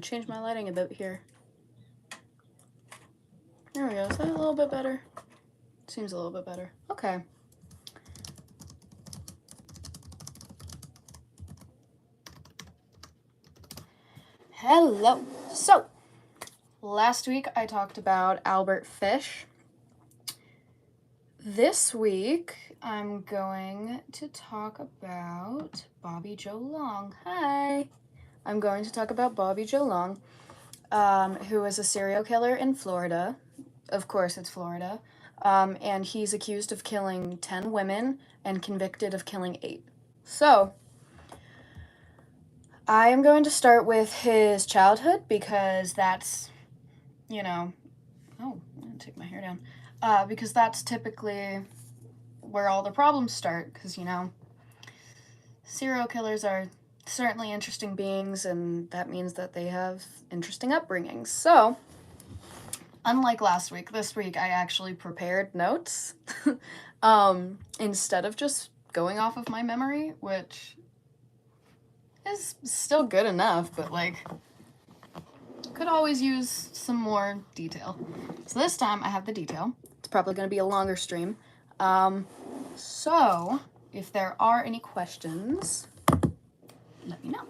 to change my lighting a bit here. There we go. Is that a little bit better? Seems a little bit better. Okay. Hello. So, last week I talked about Albert Fish. This week I'm going to talk about Bobby Joe Long. Hi. I'm going to talk about Bobby Joe Long, who was a serial killer in Florida. Of course, it's Florida. And he's accused of killing 10 women and convicted of killing 8. So, I am going to start with his childhood because that's, oh, I'm going to take my hair down. Because that's typically where all the problems start, because, serial killers are certainly interesting beings, and that means that they have interesting upbringings. So, unlike last week, this week I actually prepared notes instead of just going off of my memory, which is still good enough, but could always use some more detail. So this time I have the detail. It's probably going to be a longer stream. So if there are any questions, let me know.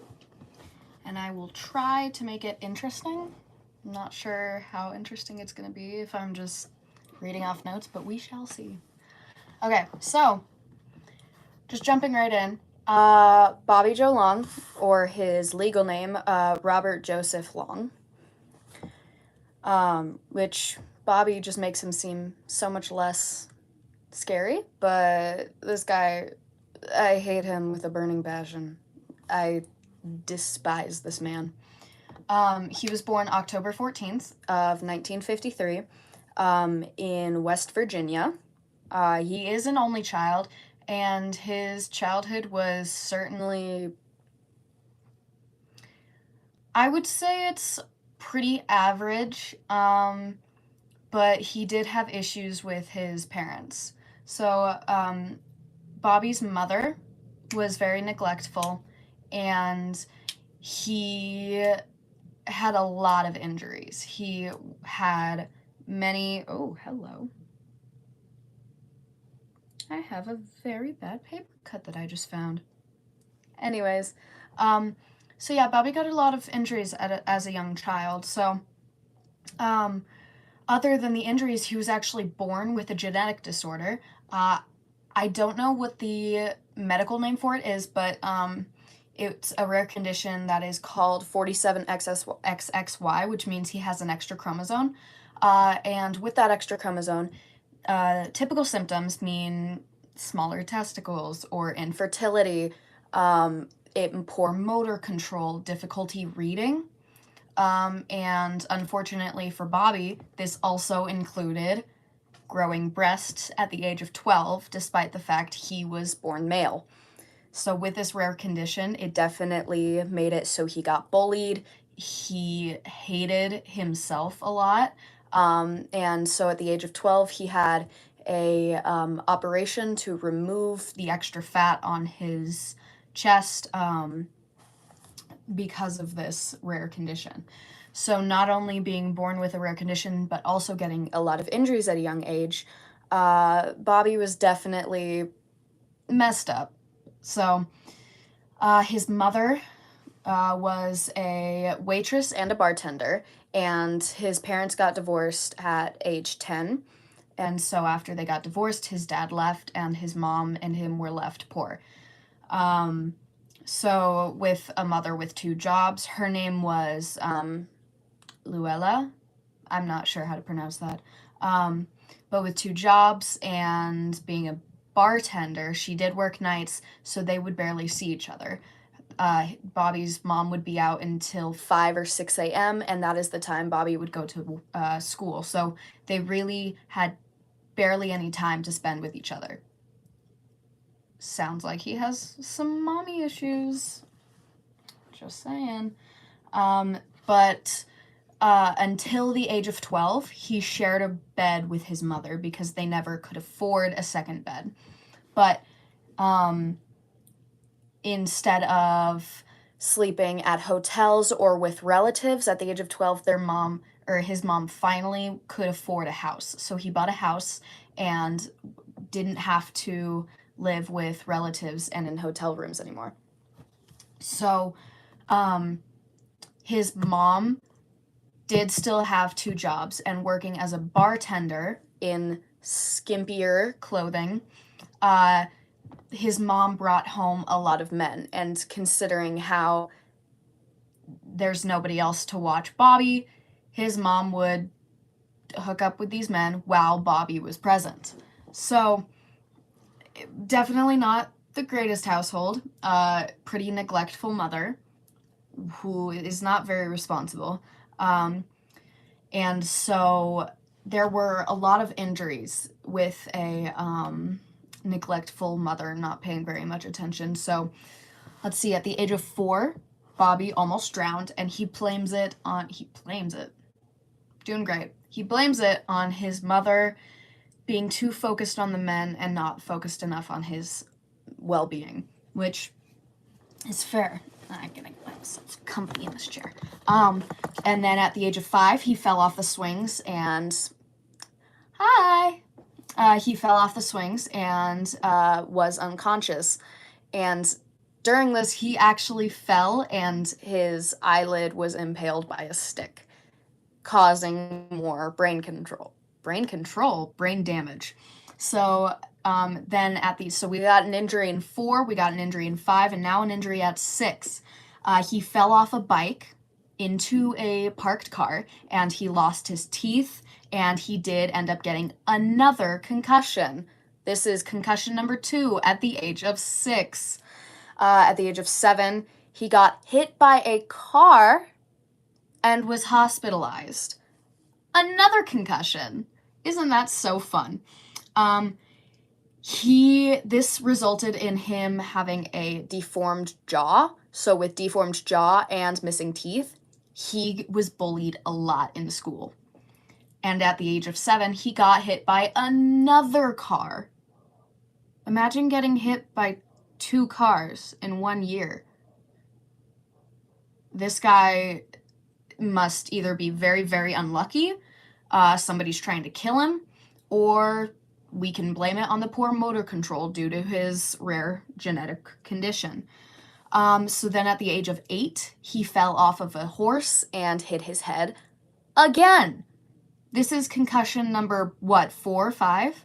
And I will try to make it interesting. I'm not sure how interesting it's going to be if I'm just reading off notes, but we shall see. Okay, so just jumping right in. Bobby Joe Long, or his legal name, Robert Joseph Long, which Bobby just makes him seem so much less scary, but this guy, I hate him with a burning passion. I despise this man. He was born October 14th of 1953 in West Virginia. He is an only child, and his childhood was certainly, I would say it's pretty average, but he did have issues with his parents. So Bobby's mother was very neglectful, and he had a lot of injuries. He had many, oh, hello. I have a very bad paper cut that I just found. Anyways, so yeah, Bobby got a lot of injuries as a young child. So, other than the injuries, he was actually born with a genetic disorder. I don't know what the medical name for it is, but it's a rare condition that is called 47XXY, which means he has an extra chromosome. And with that extra chromosome, typical symptoms mean smaller testicles or infertility, poor motor control, difficulty reading, and unfortunately for Bobby, this also included growing breasts at the age of 12, despite the fact he was born male. So with this rare condition, it definitely made it so he got bullied. He hated himself a lot. And so at the age of 12, he had a operation to remove the extra fat on his chest because of this rare condition. So not only being born with a rare condition, but also getting a lot of injuries at a young age, Bobby was definitely messed up. So his mother was a waitress and a bartender, and his parents got divorced at age 10. And so after they got divorced, his dad left, and his mom and him were left poor. So with a mother with 2 jobs, her name was Luella. I'm not sure how to pronounce that. But with 2 jobs and being a bartender, she did work nights, so they would barely see each other. Bobby's mom would be out until 5 or 6 a.m., and that is the time Bobby would go to school. So they really had barely any time to spend with each other. Sounds like he has some mommy issues. Just saying. But until the age of 12, he shared a bed with his mother because they never could afford a second bed. But instead of sleeping at hotels or with relatives. At the age of 12, his mom finally could afford a house. So he bought a house and didn't have to live with relatives and in hotel rooms anymore. So, his mom did still have 2 jobs, and working as a bartender in skimpier clothing, his mom brought home a lot of men. And considering how there's nobody else to watch Bobby, his mom would hook up with these men while Bobby was present. So, definitely not the greatest household. Pretty neglectful mother who is not very responsible. And so there were a lot of injuries with a neglectful mother not paying very much attention. So let's see, at the age of 4, Bobby almost drowned, and he blames it. Doing great. He blames it on his mother being too focused on the men and not focused enough on his well-being, which is fair. I'm getting myself company in this chair. And then at the age of 5, he fell off the swings and... he fell off the swings and was unconscious. And during this, he actually fell and his eyelid was impaled by a stick, causing more brain damage. So so we got an injury in 4, we got an injury in 5, and now an injury at 6. He fell off a bike into a parked car, and he lost his teeth, and he did end up getting another concussion. This is concussion number 2 at the age of 6. At the age of 7, he got hit by a car and was hospitalized. Another concussion. Isn't that so fun? This resulted in him having a deformed jaw. So with deformed jaw and missing teeth, he was bullied a lot in school. And at the age of 7, he got hit by another car. Imagine getting hit by 2 cars in 1 year. This guy must either be very, very unlucky, somebody's trying to kill him, or we can blame it on the poor motor control due to his rare genetic condition. So then at the age of 8, he fell off of a horse and hit his head again. This is concussion number, 4 or 5?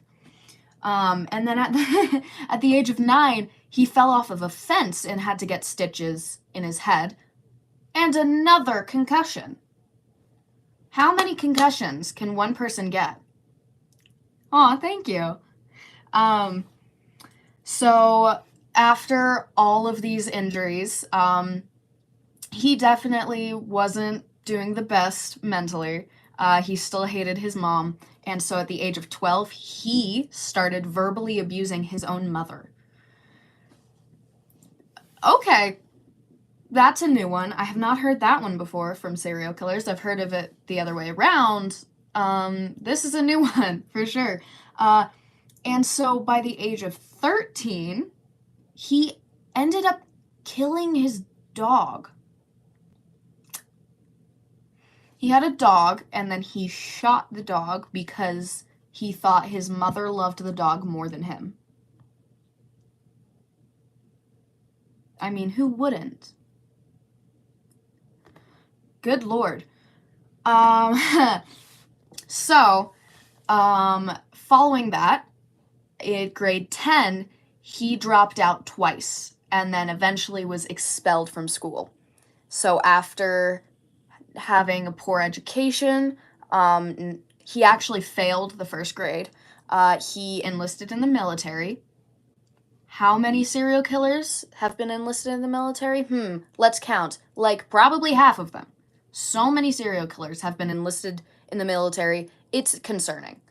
And then at the age of 9, he fell off of a fence and had to get stitches in his head. And another concussion. How many concussions can one person get? Aw, thank you. So after all of these injuries, he definitely wasn't doing the best mentally. He still hated his mom, and so at the age of 12, he started verbally abusing his own mother. Okay, that's a new one. I have not heard that one before from serial killers. I've heard of it the other way around. This is a new one, for sure. And so by the age of 13, he ended up killing his dog. He had a dog, and then he shot the dog because he thought his mother loved the dog more than him. I mean, who wouldn't? Good Lord. So, following that, in grade 10, he dropped out twice and then eventually was expelled from school. So after having a poor education, he actually failed the 1st grade. He enlisted in the military. How many serial killers have been enlisted in the military? Let's count. Like, probably half of them. So many serial killers have been enlisted in the military. It's concerning.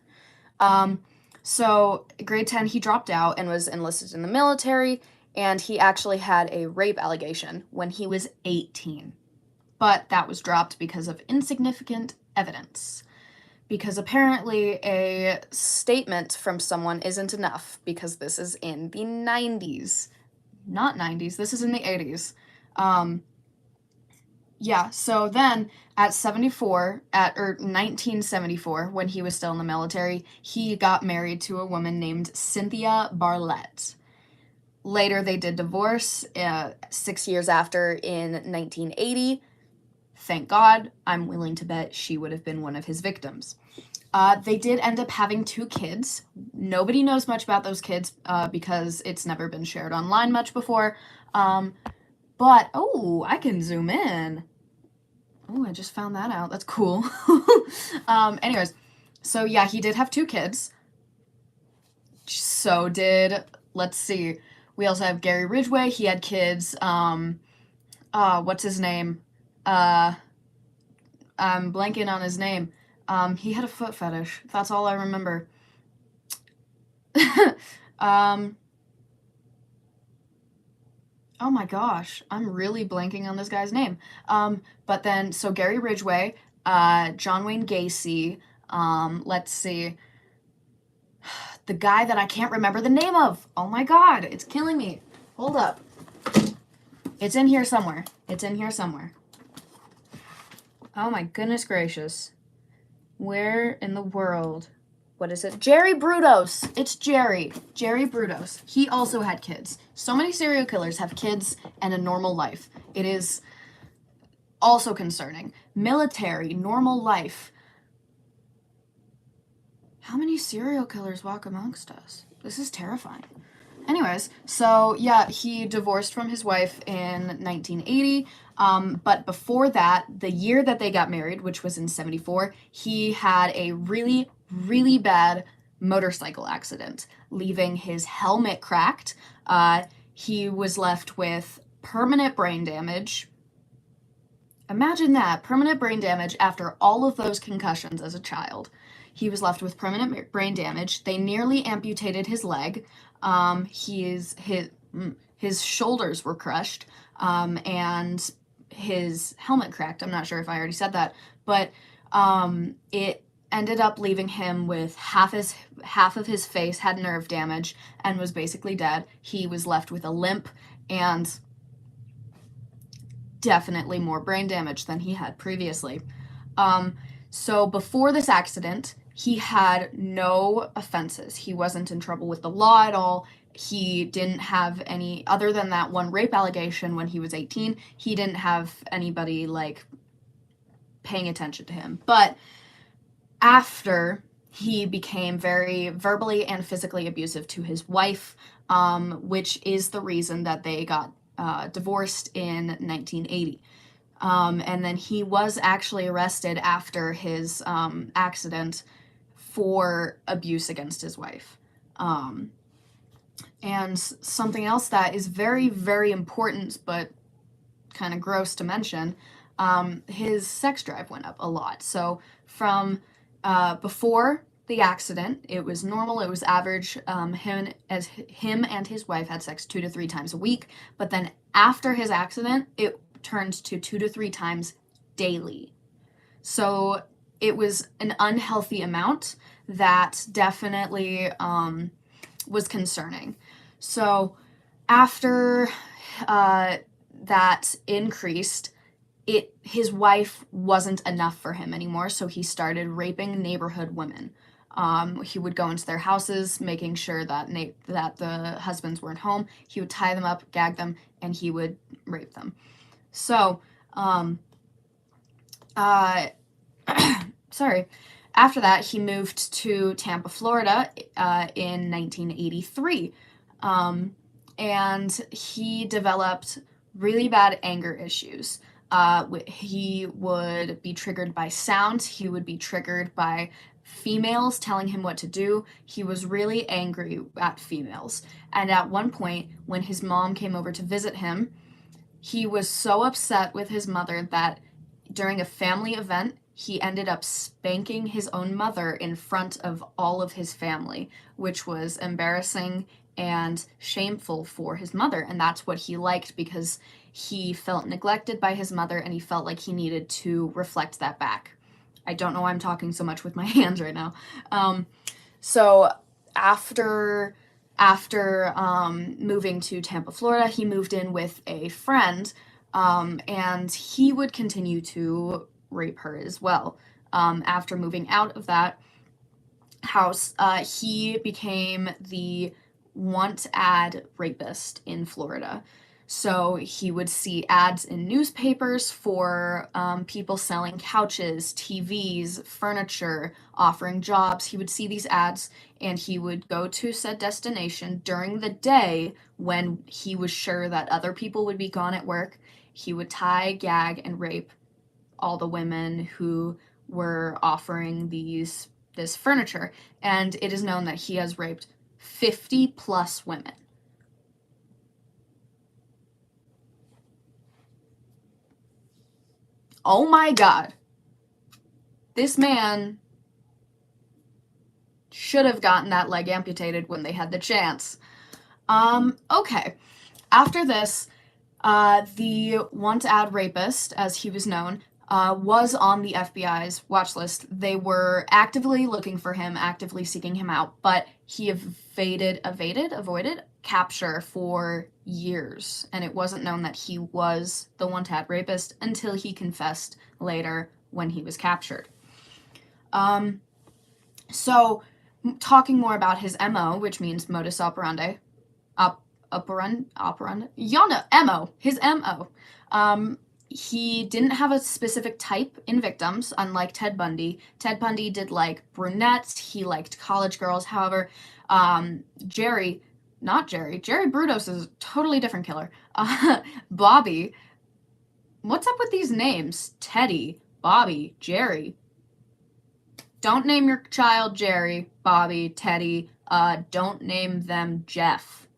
So grade 10, he dropped out and was enlisted in the military, and he actually had a rape allegation when he was 18. But that was dropped because of insignificant evidence. Because apparently a statement from someone isn't enough, because this is in the 90s. Not 90s, this is in the 80s. Yeah, so then at 74, or 1974, when he was still in the military, he got married to a woman named Cynthia Barlett. Later, they did divorce 6 years after in 1980. Thank God, I'm willing to bet she would have been one of his victims. They did end up having 2 kids. Nobody knows much about those kids because it's never been shared online much before. But, oh, I can zoom in. Oh, I just found that out. That's cool. Anyways, so yeah, he did have 2 kids. So did, let's see, we also have Gary Ridgway. He had kids. What's his name? I'm blanking on his name. He had a foot fetish. That's all I remember. Oh my gosh, I'm really blanking on this guy's name. But then, so Gary Ridgway, John Wayne Gacy, let's see, the guy that I can't remember the name of. Oh my god, it's killing me. Hold up. It's in here somewhere. It's in here somewhere. Oh my goodness gracious. Where in the world? What is it? Jerry Brudos. It's Jerry. Jerry Brudos. He also had kids. So many serial killers have kids and a normal life. It is also concerning. Military, normal life. How many serial killers walk amongst us? This is terrifying. Anyways, so yeah, he divorced from his wife in 1980. But before that, the year that they got married, which was in 74, he had a really, really bad motorcycle accident, leaving his helmet cracked. He was left with permanent brain damage. Imagine that, permanent brain damage after all of those concussions as a child. He was left with permanent brain damage. They nearly amputated his leg. His shoulders were crushed, and his helmet cracked. I'm not sure if I already said that, but it ended up leaving him with half of his face had nerve damage and was basically dead. He was left with a limp and definitely more brain damage than he had previously. So before this accident, he had no offenses. He wasn't in trouble with the law at all. He didn't have any, other than that one rape allegation when he was 18, he didn't have anybody, like, paying attention to him. But after, he became very verbally and physically abusive to his wife, which is the reason that they got divorced in 1980. And then he was actually arrested after his accident for abuse against his wife. And something else that is very, very important, but kind of gross to mention, his sex drive went up a lot. So from before the accident, it was normal, it was average. Him and his wife had sex 2 to 3 times a week. But then after his accident, it turned to 2 to 3 times daily. So it was an unhealthy amount that definitely was concerning. So after that increased, his wife wasn't enough for him anymore, so he started raping neighborhood women. He would go into their houses, making sure that the husbands weren't home. He would tie them up, gag them, and he would rape them. So, sorry. After that, he moved to Tampa, Florida in 1983. And he developed really bad anger issues. He would be triggered by sound. He would be triggered by females telling him what to do. He was really angry at females. And at one point, when his mom came over to visit him, he was so upset with his mother that during a family event, he ended up spanking his own mother in front of all of his family, which was embarrassing and shameful for his mother. And that's what he liked, because he felt neglected by his mother and he felt like he needed to reflect that back. I don't know why I'm talking so much with my hands right now. So after moving to Tampa, Florida, he moved in with a friend And he would continue to rape her as well. After moving out of that house, he became the want ad rapist in Florida. So he would see ads in newspapers for people selling couches, TVs, furniture, offering jobs. He would see these ads and he would go to said destination during the day when he was sure that other people would be gone at work. He would tie, gag, and rape all the women who were offering this furniture. And it is known that he has raped 50 plus women. Oh my god. This man should have gotten that leg amputated when they had the chance. Okay. After this, the want ad rapist, as he was known, was on the FBI's watch list. They were actively looking for him, actively seeking him out, but he avoided capture for years, and it wasn't known that he was the want ad rapist until he confessed later when he was captured. So, talking more about his MO, which means modus operandi, his MO. He didn't have a specific type in victims, unlike Ted Bundy. Ted Bundy did like brunettes, he liked college girls. However, Jerry Brudos is a totally different killer. Bobby, what's up with these names? Teddy, Bobby, Jerry. Don't name your child Jerry, Bobby, Teddy. Don't name them Jeff.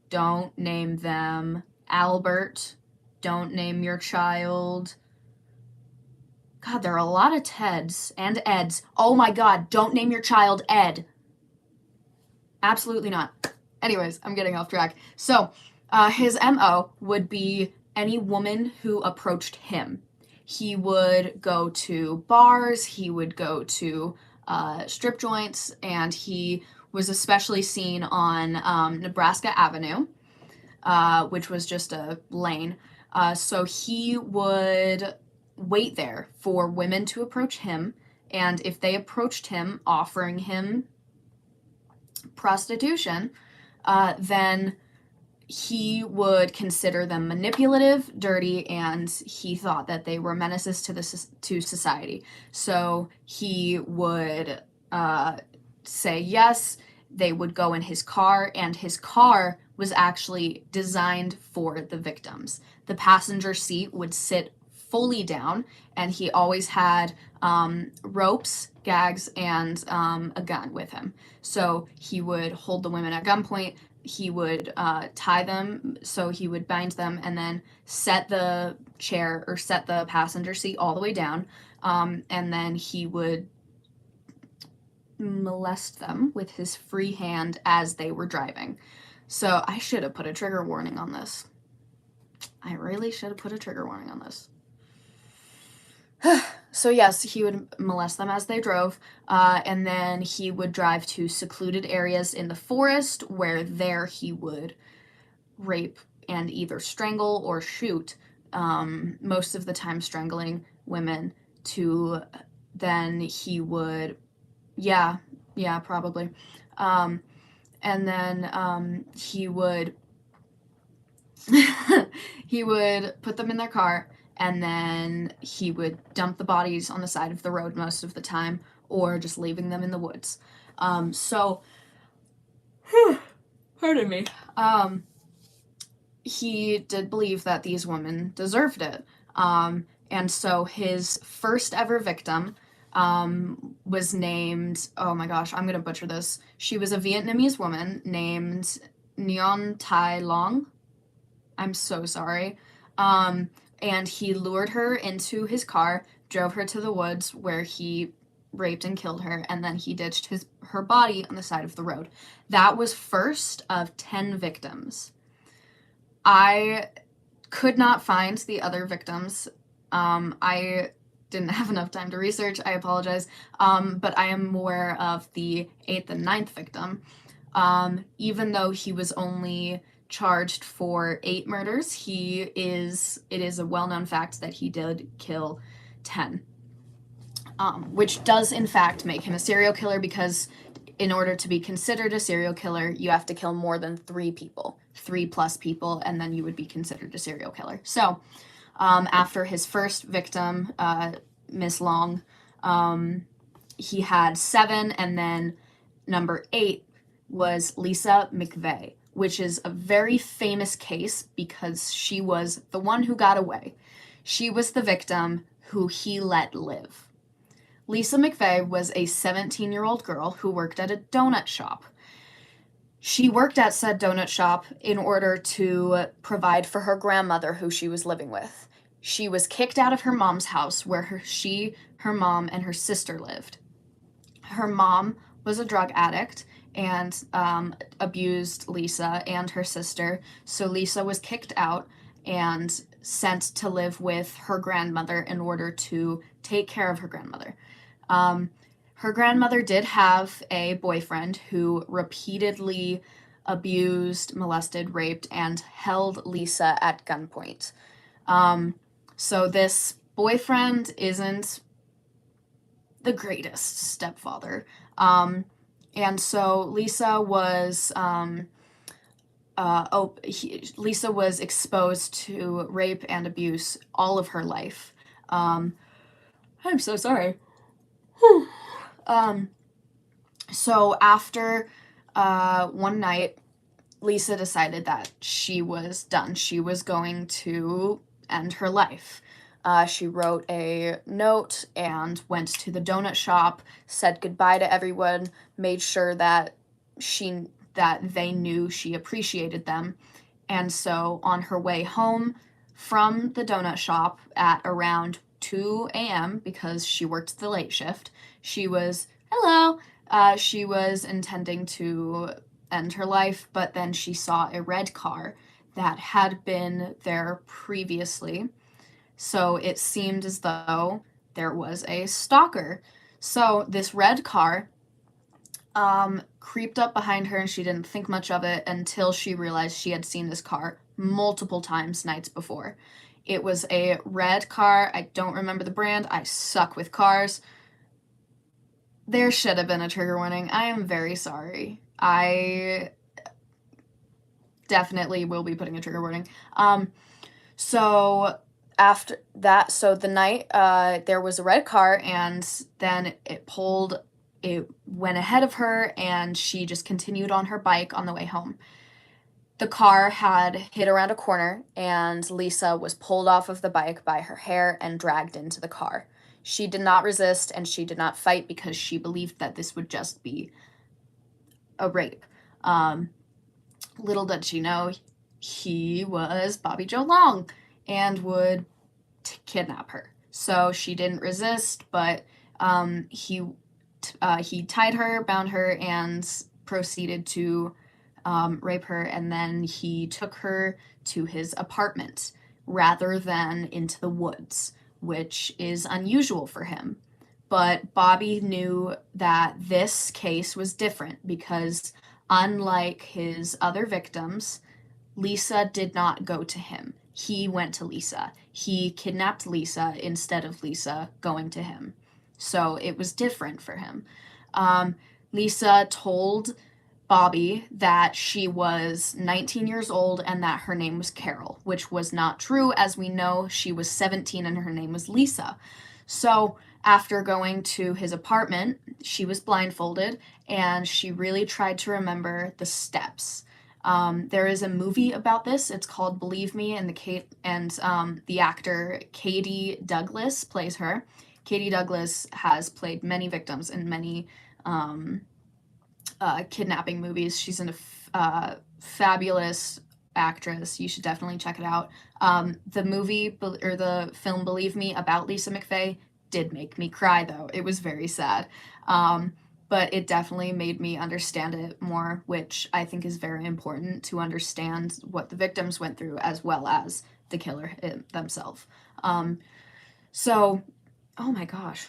Don't name them Albert. Don't name your child... God, there are a lot of Teds and Eds. Oh my god, don't name your child Ed. Absolutely not. Anyways, I'm getting off track. So, his MO would be any woman who approached him. He would go to bars, he would go to strip joints, and he was especially seen on Nebraska Avenue, which was just a lane. So he would wait there for women to approach him, and if they approached him offering him prostitution, then he would consider them manipulative, dirty, and he thought that they were menaces to society. So he would say yes. They would go in his car, and his car was actually designed for the victims. The passenger seat would sit fully down, and he always had ropes, gags, and a gun with him. So he would hold the women at gunpoint. He would tie them, so he would bind them and then set the chair or set the passenger seat all the way down, and then he would molest them with his free hand as they were driving. So I should have put a trigger warning on this. I really should have put a trigger warning on this. So yes, he would molest them as they drove, and then he would drive to secluded areas in the forest where there he would rape and either strangle or shoot, most of the time strangling women, to then he would, probably, and then he would he would put them in their car, and then he would dump the bodies on the side of the road most of the time, or just leaving them in the woods. Pardon me. He did believe that these women deserved it. And so his first ever victim was named, oh my gosh, I'm gonna butcher this. She was a Vietnamese woman named Nguyen Thai Long. I'm so sorry. And he lured her into his car, drove her to the woods where he raped and killed her, and then he ditched her body on the side of the road. That was first of 10 victims. I could not find the other victims. I didn't have enough time to research. I apologize. But I am aware of the 8th and 9th victim. Even though he was only charged for 8 murders. It is a well-known fact that he did kill 10, which does in fact make him a serial killer, because in order to be considered a serial killer, you have to kill more than 3 people, 3 plus people, and then you would be considered a serial killer. So, after his first victim, Miss Long, he had 7, and then number 8 was Lisa McVeigh, which is a very famous case because she was the one who got away. She was the victim who he let live. Lisa McVeigh was a 17-year-old girl who worked at a donut shop. She worked at said donut shop in order to provide for her grandmother, who she was living with. She was kicked out of her mom's house where her mom, and her sister lived. Her mom was a drug addict and abused Lisa and her sister, so Lisa was kicked out and sent to live with her grandmother in order to take care of her grandmother. Her grandmother did have a boyfriend who repeatedly abused, molested, raped, and held Lisa at gunpoint. So this boyfriend isn't the greatest stepfather. And so Lisa was Lisa was exposed to rape and abuse all of her life. I'm so sorry. So after one night, Lisa decided that she was done. She was going to end her life. She wrote a note and went to the donut shop, said goodbye to everyone, made sure that they knew she appreciated them. And so on her way home from the donut shop at around 2 a.m., because she worked the late shift, she was intending to end her life, but then she saw a red car that had been there previously. So it seemed as though there was a stalker. So this red car creeped up behind her, and she didn't think much of it until she realized she had seen this car multiple times nights before. It was a red car. I don't remember the brand. I suck with cars. There should have been a trigger warning. I am very sorry. I definitely will be putting a trigger warning. So after that, so the night there was a red car, and then it went ahead of her, and she just continued on her bike on the way home. The car had hit around a corner, and Lisa was pulled off of the bike by her hair and dragged into the car. She did not resist, and she did not fight because she believed that this would just be a rape. Little did she know, he was Bobby Joe Long and would kidnap her. So she didn't resist, but he tied her, bound her, and proceeded to rape her, and then he took her to his apartment rather than into the woods, which is unusual for him. But Bobby knew that this case was different because, unlike his other victims, Lisa did not go to him. He went to Lisa. He kidnapped Lisa instead of Lisa going to him. So it was different for him. Lisa told Bobby that she was 19 years old and that her name was Carol, which was not true. As we know, she was 17 and her name was Lisa. So after going to his apartment, she was blindfolded and she really tried to remember the steps. There is a movie about this. It's called Believe Me, and the actor Katie Douglas plays her. Katie Douglas has played many victims in many kidnapping movies. She's a fabulous actress. You should definitely check it out. The film Believe Me about Lisa McVeigh did make me cry, though. It was very sad. But it definitely made me understand it more, which I think is very important to understand what the victims went through as well as the killer themselves. So, oh my gosh.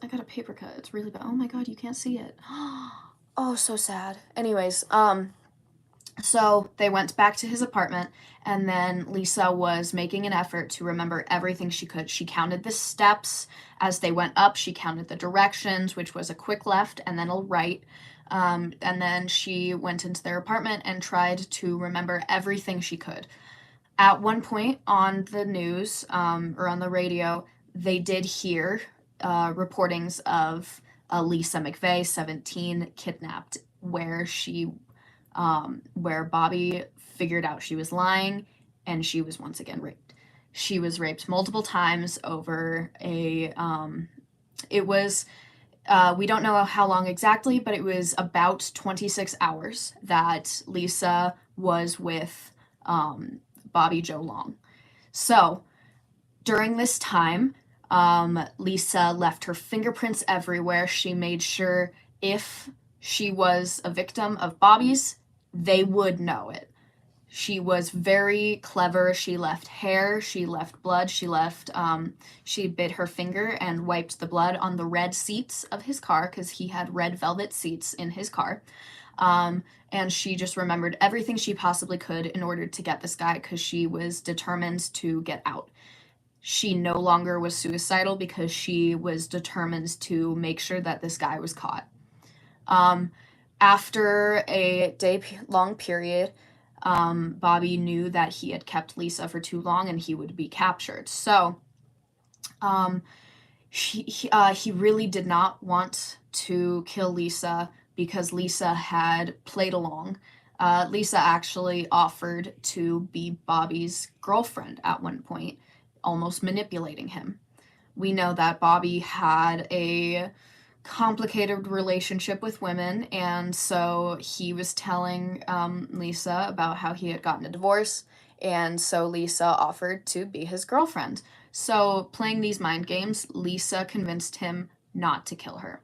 I got a paper cut. It's really bad. Oh my god, you can't see it. Oh, so sad. Anyways, So they went back to his apartment, and then Lisa was making an effort to remember everything she could. She counted the steps as they went up, she counted the directions, which was a quick left and then a right. And then she went into their apartment and tried to remember everything she could. At one point on the news, or on the radio, they did hear reportings of Lisa McVeigh, 17, kidnapped, where Bobby figured out she was lying, and she was once again raped. She was raped multiple times over it was, we don't know how long exactly, but it was about 26 hours that Lisa was with Bobby Joe Long. So during this time, Lisa left her fingerprints everywhere. She made sure if she was a victim of Bobby's, they would know it. She was very clever. She left hair, she left blood, she bit her finger and wiped the blood on the red seats of his car because he had red velvet seats in his car. And she just remembered everything she possibly could in order to get this guy because she was determined to get out. She no longer was suicidal because she was determined to make sure that this guy was caught. After a day-long period, Bobby knew that he had kept Lisa for too long and he would be captured. So he really did not want to kill Lisa because Lisa had played along. Lisa actually offered to be Bobby's girlfriend at one point, almost manipulating him. We know that Bobby had a complicated relationship with women, and so he was telling Lisa about how he had gotten a divorce, and so Lisa offered to be his girlfriend. So, playing these mind games, Lisa convinced him not to kill her.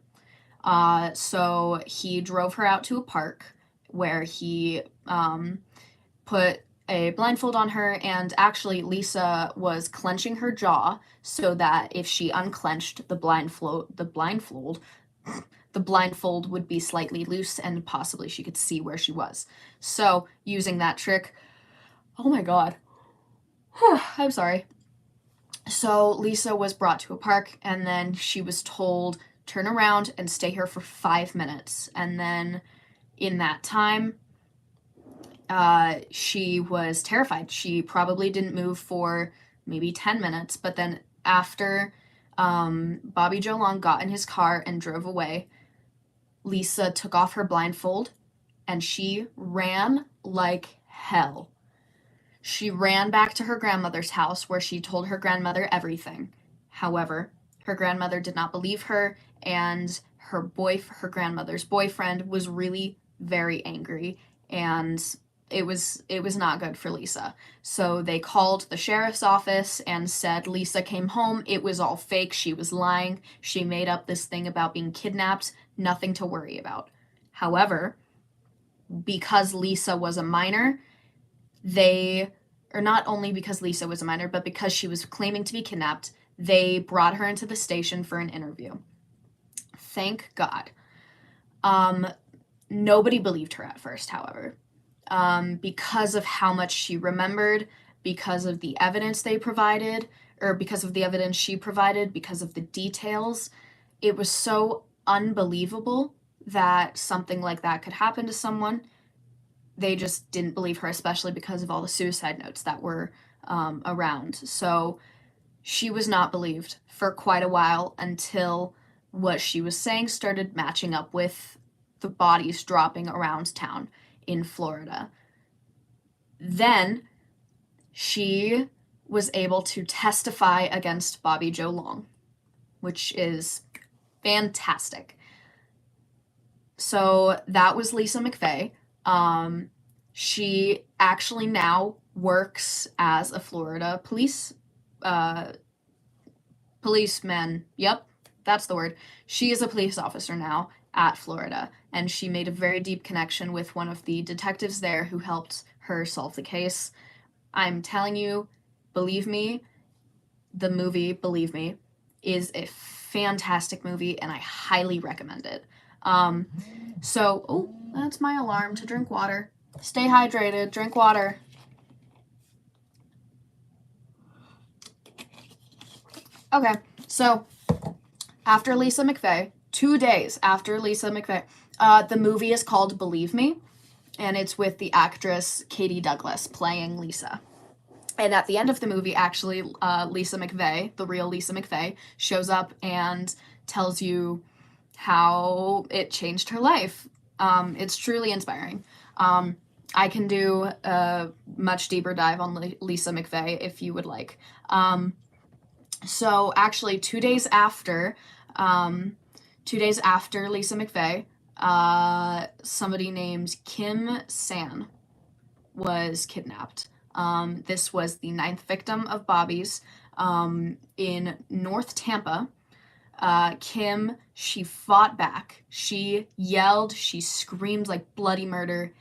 So he drove her out to a park where he put a blindfold on her, and actually Lisa was clenching her jaw so that if she unclenched the blindfold would be slightly loose and possibly she could see where she was. So using that trick, oh my god, I'm sorry. So Lisa was brought to a park, and then she was told, turn around and stay here for 5 minutes. And then in that time, she was terrified. She probably didn't move for maybe 10 minutes, but then after Bobby Joe Long got in his car and drove away, Lisa took off her blindfold and she ran like hell. She ran back to her grandmother's house where she told her grandmother everything. However, her grandmother did not believe her, and her grandmother's boyfriend was really very angry, and it was not good for Lisa. So they called the sheriff's office and said Lisa came home. It was all fake. She was lying. She made up this thing about being kidnapped. Nothing to worry about. However, because Lisa was a minor, or not only because Lisa was a minor, but because she was claiming to be kidnapped, they brought her into the station for an interview. Thank God. Nobody believed her at first, however. Because of how much she remembered, because of the evidence they provided, or because of the evidence she provided, because of the details, it was so unbelievable that something like that could happen to someone. They just didn't believe her, especially because of all the suicide notes that were around. So she was not believed for quite a while until what she was saying started matching up with the bodies dropping around town in Florida. Then she was able to testify against Bobby Joe Long, which is fantastic. So that was Lisa McVeigh. She actually now works as a Florida policeman. Yep, that's the word. She is a police officer now at Florida, and she made a very deep connection with one of the detectives there who helped her solve the case. I'm telling you, believe me, the movie, believe me, is a fantastic movie, and I highly recommend it. Oh, that's my alarm to drink water. Stay hydrated. Drink water. Okay, so after Lisa McVey, 2 days after Lisa McVey, the movie is called Believe Me, and it's with the actress Katie Douglas playing Lisa. And at the end of the movie, actually, Lisa McVey, the real Lisa McVey, shows up and tells you how it changed her life. It's truly inspiring. I can do a much deeper dive on Lisa McVey if you would like. So actually, 2 days after Lisa McVey, somebody named Kim San was kidnapped. This was the 9th victim of Bobby's in North Tampa. Kim, she fought back. She yelled, she screamed like bloody murder,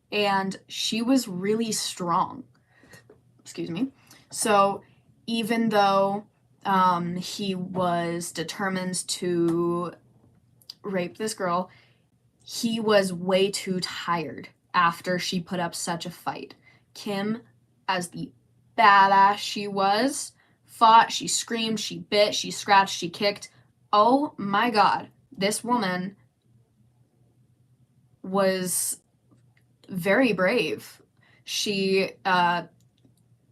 and she was really strong. Excuse me. So even though he was determined to rape this girl, he was way too tired after she put up such a fight. Kim, as the badass she was, fought, she screamed, she bit, she scratched, she kicked. Oh my God, this woman was very brave. She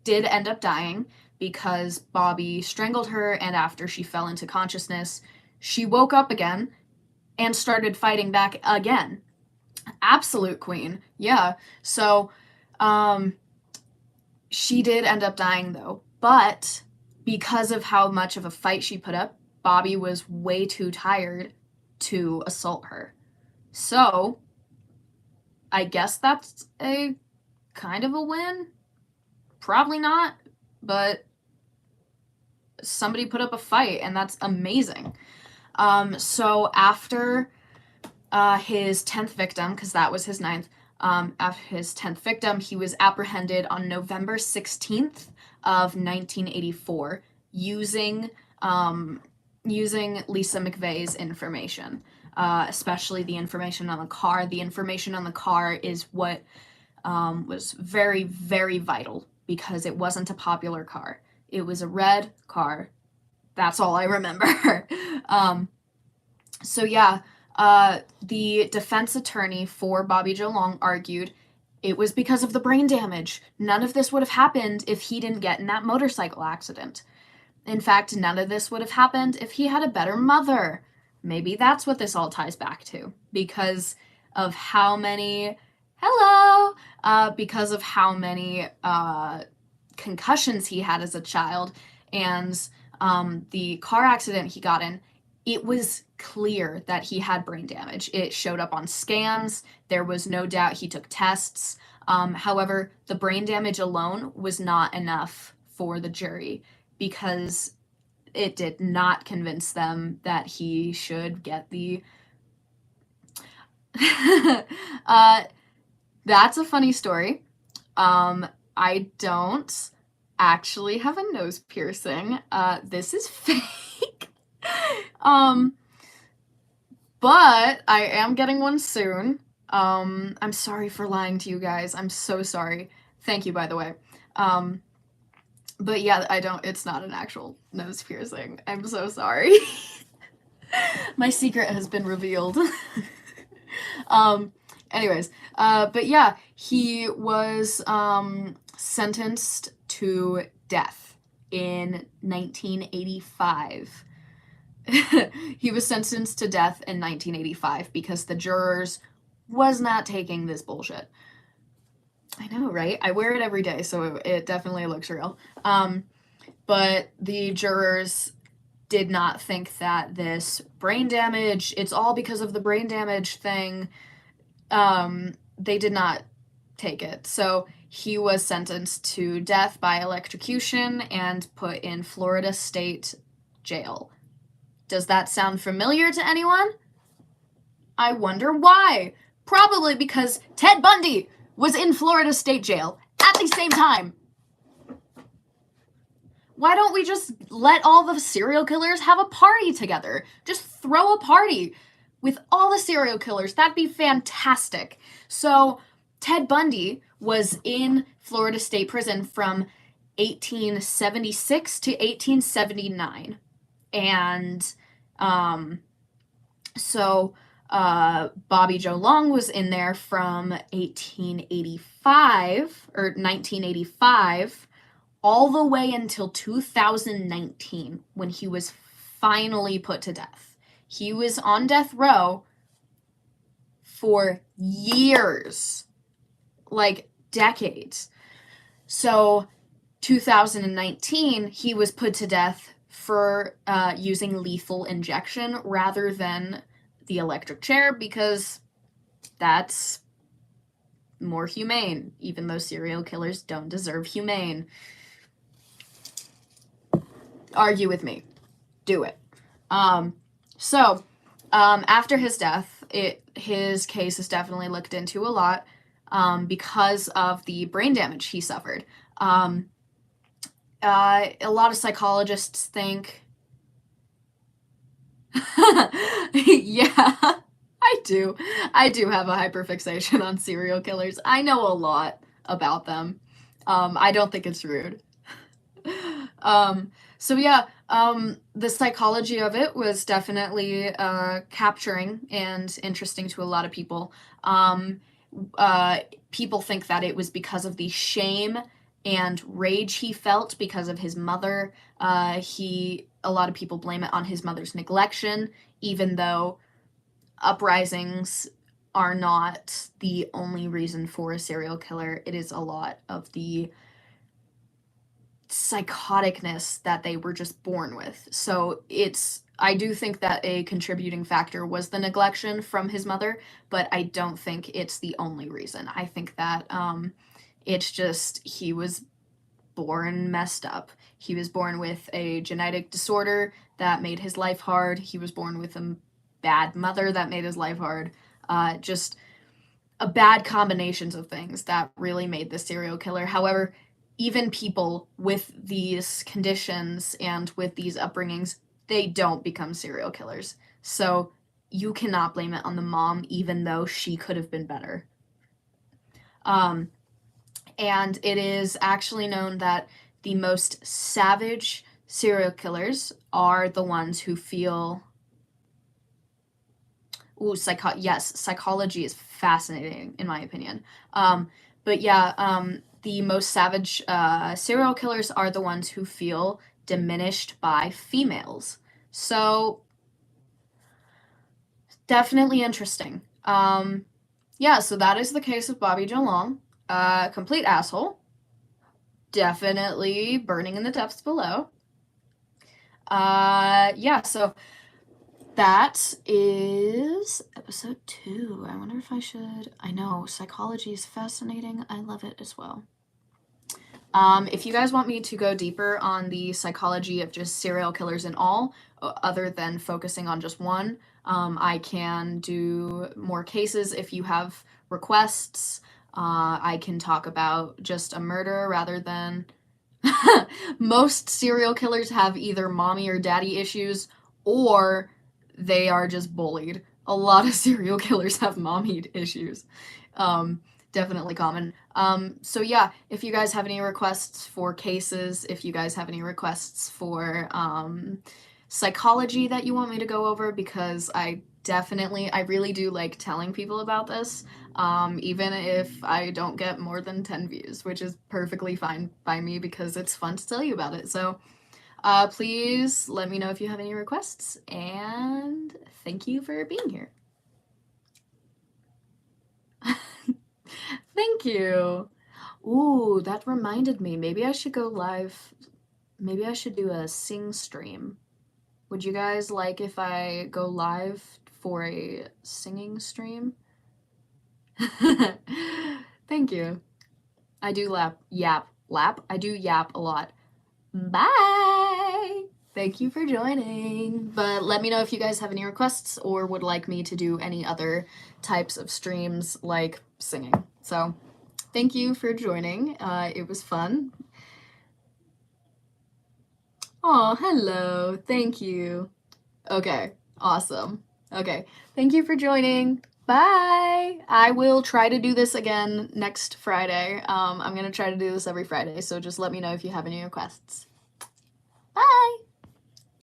did end up dying because Bobby strangled her, and after she fell into consciousness, she woke up again and started fighting back again. Absolute queen. Yeah. So, she did end up dying though, but because of how much of a fight she put up, Bobby was way too tired to assault her. So, I guess that's a kind of a win. Probably not, but somebody put up a fight, and that's amazing. So after his 10th victim, because that was his 9th, after his 10th victim, he was apprehended on November 16th of 1984 using Lisa McVey's information, especially the information on the car. The information on the car is what was very, very vital because it wasn't a popular car. It was a red car. That's all I remember. So yeah, the defense attorney for Bobby Joe Long argued it was because of the brain damage. None of this would have happened if he didn't get in that motorcycle accident. In fact, none of this would have happened if he had a better mother. Maybe that's what this all ties back to, because of how many concussions he had as a child, and the car accident he got in, it was clear that he had brain damage. It showed up on scans. There was no doubt. He took tests. However, the brain damage alone was not enough for the jury because it did not convince them that he should get the... That's a funny story. I don't actually have a nose piercing. This is fake. But I am getting one soon. I'm sorry for lying to you guys. I'm so sorry. Thank you, by the way. But yeah, it's not an actual nose piercing. I'm so sorry. My secret has been revealed. Anyways, but yeah, he was sentenced to death in 1985. He was sentenced to death in 1985 because the jurors was not taking this bullshit. I know, right? I wear it every day, so it definitely looks real. But the jurors did not think that this brain damage, it's all because of the brain damage thing. They did not take it. So he was sentenced to death by electrocution and put in Florida State Jail. Does that sound familiar to anyone? I wonder why. Probably because Ted Bundy was in Florida State Jail at the same time. Why don't we just let all the serial killers have a party together? Just throw a party with all the serial killers. That'd be fantastic. So Ted Bundy was in Florida State Prison from 1876 to 1879. And so Bobby Joe Long was in there from 1885 or 1985 all the way until 2019 when he was finally put to death. He was on death row for years, like decades. So 2019, he was put to death for using lethal injection rather than the electric chair, because that's more humane, even though serial killers don't deserve humane. Argue with me. Do it. After his death, his case is definitely looked into a lot because of the brain damage he suffered. A lot of psychologists think... Yeah, I do. I do have a hyperfixation on serial killers. I know a lot about them. I don't think it's rude. The psychology of it was definitely capturing and interesting to a lot of people. People think that it was because of the shame and rage he felt because of his mother. A lot of people blame it on his mother's neglection, even though uprisings are not the only reason for a serial killer. It is a lot of the psychoticness that they were just born with. So I do think that a contributing factor was the neglection from his mother, but I don't think it's the only reason. I think that it's just he was born messed up. He was born with a genetic disorder that made his life hard. He was born with a bad mother that made his life hard. Just a bad combinations of things that really made this serial killer. However, even people with these conditions and with these upbringings, they don't become serial killers. So you cannot blame it on the mom, even though she could have been better. And it is actually known that the most savage serial killers are the ones who feel... psychology is fascinating, in my opinion. The most savage serial killers are the ones who feel diminished by females. So, definitely interesting. So that is the case of Bobby Joe Long. Complete asshole. Definitely burning in the depths below. So that is episode 2. I wonder if I should... I know, psychology is fascinating. I love it as well. If you guys want me to go deeper on the psychology of just serial killers and all, other than focusing on just one, I can do more cases if you have requests. I can talk about just a murder rather than... Most serial killers have either mommy or daddy issues, or they are just bullied. A lot of serial killers have mommy issues. Definitely common. If you guys have any requests for cases, if you guys have any requests for psychology that you want me to go over, because I really do like telling people about this, even if I don't get more than 10 views, which is perfectly fine by me because it's fun to tell you about it. So please let me know if you have any requests, and thank you for being here. Thank you. Ooh, that reminded me. Maybe I should go live. Maybe I should do a sing stream. Would you guys like if I go live for a singing stream? Thank you. I do yap a lot. Bye! Thank you for joining. But let me know if you guys have any requests or would like me to do any other types of streams like singing. So, thank you for joining. It was fun. Oh, hello. Thank you. Okay, awesome. Okay, thank you for joining. Bye. I will try to do this again next Friday. I'm gonna try to do this every Friday, so just let me know if you have any requests. Bye.